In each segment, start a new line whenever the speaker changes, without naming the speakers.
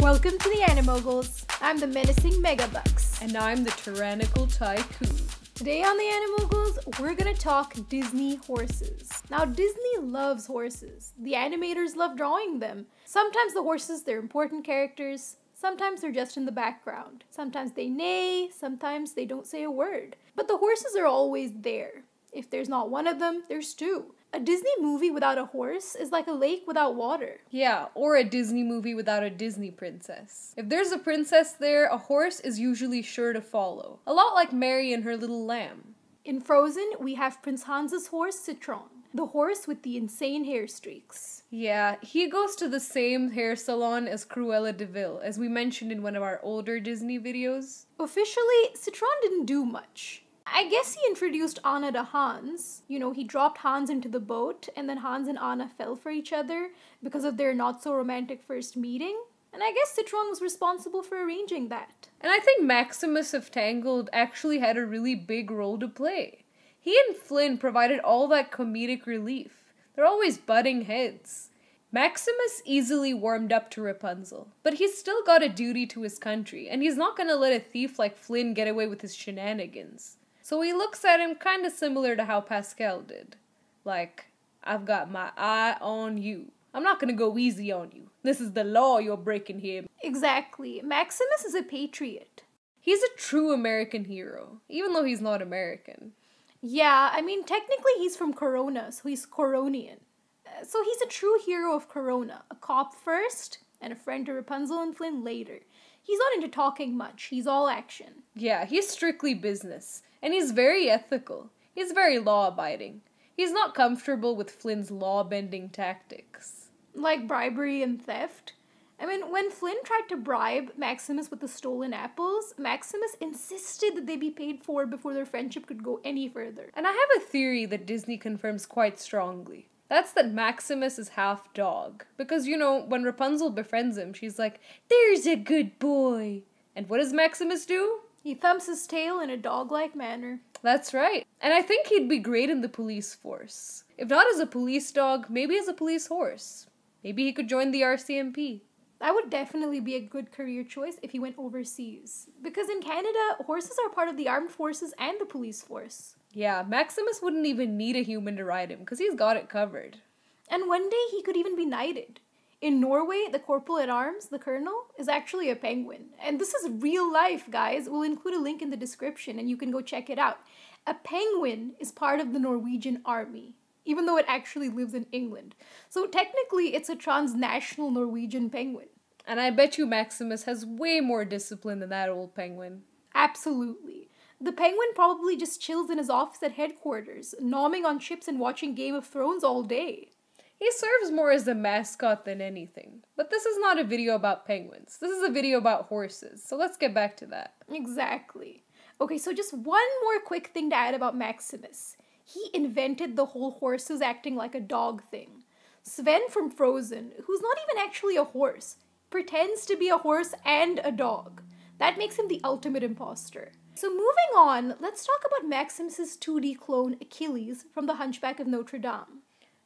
Welcome to the Animoguls. I'm the menacing Megabucks.
And I'm the tyrannical tycoon.
Today on the Animoguls, we're gonna talk Disney horses. Now, Disney loves horses. The animators love drawing them. Sometimes the horses, they're important characters. Sometimes they're just in the background. Sometimes they neigh, sometimes they don't say a word. But the horses are always there. If there's not one of them, there's two. A Disney movie without a horse is like a lake without water.
Yeah, or a Disney movie without a Disney princess. If there's a princess there, a horse is usually sure to follow. A lot like Mary and her little lamb.
In Frozen, we have Prince Hans's horse, Citron. The horse with the insane hair streaks.
Yeah, he goes to the same hair salon as Cruella de Vil, as we mentioned in one of our older Disney videos.
Officially, Citron didn't do much. I guess he introduced Anna to Hans. You know, he dropped Hans into the boat, and then Hans and Anna fell for each other because of their not-so-romantic first meeting. And I guess Citron was responsible for arranging that.
And I think Maximus of Tangled actually had a really big role to play. He and Flynn provided all that comedic relief. They're always butting heads. Maximus easily warmed up to Rapunzel, but he's still got a duty to his country, and he's not gonna let a thief like Flynn get away with his shenanigans. So he looks at him kinda similar to how Pascal did. Like, I've got my eye on you. I'm not gonna go easy on you. This is the law you're breaking here.
Exactly. Maximus is a patriot.
He's a true American hero, even though he's not American.
Yeah, I mean, technically he's from Corona, so he's Coronian. So he's a true hero of Corona. A cop first, and a friend to Rapunzel and Flynn later. He's not into talking much, he's all action.
Yeah, he's strictly business. And he's very ethical. He's very law-abiding. He's not comfortable with Flynn's law-bending tactics.
Like bribery and theft. I mean, when Flynn tried to bribe Maximus with the stolen apples, Maximus insisted that they be paid for before their friendship could go any further.
And I have a theory that Disney confirms quite strongly. That's that Maximus is half dog. Because, you know, when Rapunzel befriends him, she's like, "There's a good boy." And what does Maximus do?
He thumps his tail in a dog-like manner.
That's right. And I think he'd be great in the police force. If not as a police dog, maybe as a police horse. Maybe he could join the RCMP.
That would definitely be a good career choice if he went overseas. Because in Canada, horses are part of the armed forces and the police force.
Yeah, Maximus wouldn't even need a human to ride him, because he's got it covered.
And one day he could even be knighted. In Norway, the corporal at arms, the colonel, is actually a penguin. And this is real life, guys. We'll include a link in the description and you can go check it out. A penguin is part of the Norwegian army, even though it actually lives in England. So technically, it's a transnational Norwegian penguin.
And I bet you Maximus has way more discipline than that old penguin.
Absolutely. The penguin probably just chills in his office at headquarters, nomming on chips and watching Game of Thrones all day.
He serves more as a mascot than anything. But this is not a video about penguins. This is a video about horses, so let's get back to that.
Exactly. Okay, so just one more quick thing to add about Maximus. He invented the whole horses acting like a dog thing. Sven from Frozen, who's not even actually a horse, pretends to be a horse and a dog. That makes him the ultimate imposter. So moving on, let's talk about Maximus's 2D clone Achilles from The Hunchback of Notre Dame.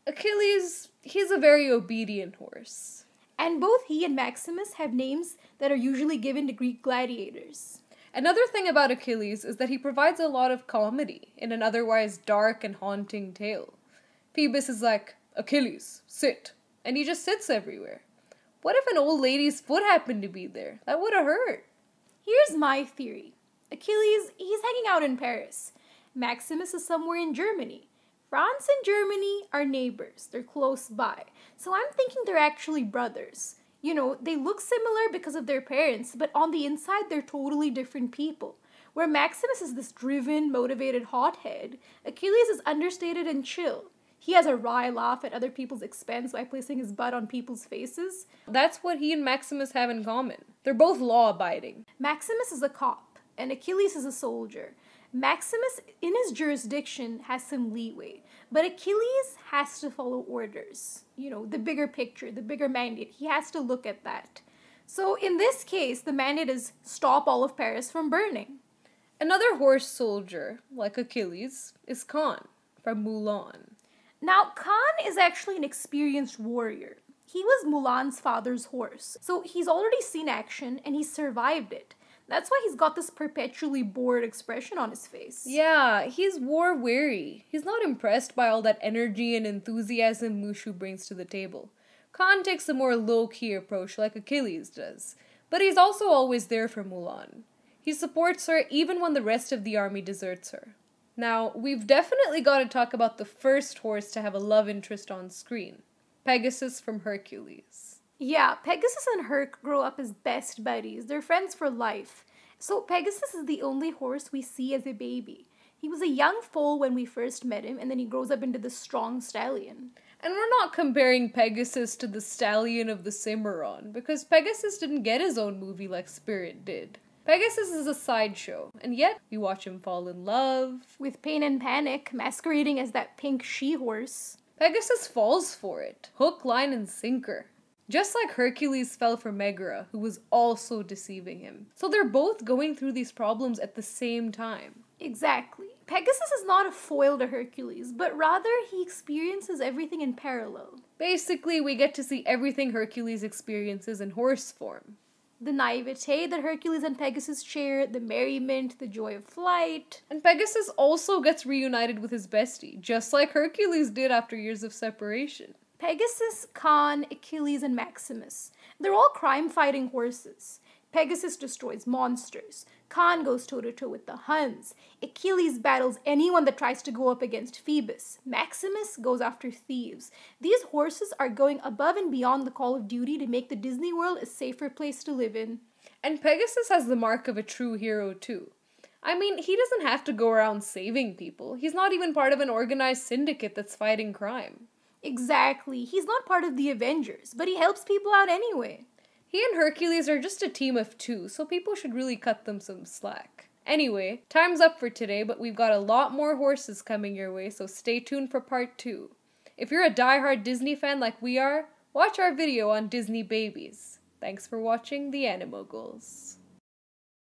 Achilles, he's a very obedient horse.
And both he and Maximus have names that are usually given to Greek gladiators.
Another thing about Achilles is that he provides a lot of comedy in an otherwise dark and haunting tale. Phoebus is like, "Achilles, sit," and he just sits everywhere. What if an old lady's foot happened to be there? That would have hurt.
Here's my theory. Achilles, he's hanging out in Paris. Maximus is somewhere in Germany. France and Germany are neighbors. They're close by. So I'm thinking they're actually brothers. You know, they look similar because of their parents, but on the inside they're totally different people. Where Maximus is this driven, motivated hothead, Achilles is understated and chill. He has a wry laugh at other people's expense by placing his butt on people's faces.
That's what he and Maximus have in common. They're both law-abiding.
Maximus is a cop, and Achilles is a soldier. Maximus, in his jurisdiction, has some leeway, but Achilles has to follow orders. You know, the bigger picture, the bigger mandate. He has to look at that. So in this case, the mandate is stop all of Paris from burning.
Another horse soldier, like Achilles, is Khan from Mulan.
Now, Khan is actually an experienced warrior. He was Mulan's father's horse, so he's already seen action and he's survived it. That's why he's got this perpetually bored expression on his face.
Yeah, he's war weary. He's not impressed by all that energy and enthusiasm Mushu brings to the table. Khan takes a more low-key approach like Achilles does, but he's also always there for Mulan. He supports her even when the rest of the army deserts her. Now, we've definitely got to talk about the first horse to have a love interest on screen, Pegasus from Hercules.
Yeah, Pegasus and Herc grow up as best buddies. They're friends for life. So Pegasus is the only horse we see as a baby. He was a young foal when we first met him, and then he grows up into this strong stallion.
And we're not comparing Pegasus to the stallion of the Cimarron, because Pegasus didn't get his own movie like Spirit did. Pegasus is a sideshow, and yet we watch him fall in love.
With Pain and Panic masquerading as that pink she-horse.
Pegasus falls for it, hook, line, and sinker. Just like Hercules fell for Megara, who was also deceiving him. So they're both going through these problems at the same time.
Exactly. Pegasus is not a foil to Hercules, but rather he experiences everything in parallel.
Basically, we get to see everything Hercules experiences in horse form.
The naivete that Hercules and Pegasus share, the merriment, the joy of flight.
And Pegasus also gets reunited with his bestie, just like Hercules did after years of separation.
Pegasus, Khan, Achilles, and Maximus. They're all crime-fighting horses. Pegasus destroys monsters. Khan goes toe-to-toe with the Huns. Achilles battles anyone that tries to go up against Phoebus. Maximus goes after thieves. These horses are going above and beyond the call of duty to make the Disney world a safer place to live in.
And Pegasus has the mark of a true hero too. I mean, he doesn't have to go around saving people. He's not even part of an organized syndicate that's fighting crime.
Exactly. He's not part of the Avengers, but he helps people out anyway.
He and Hercules are just a team of two, so people should really cut them some slack. Anyway, time's up for today, but we've got a lot more horses coming your way, so stay tuned for part 2. If you're a diehard Disney fan like we are, watch our video on Disney babies. Thanks for watching The Animoguls.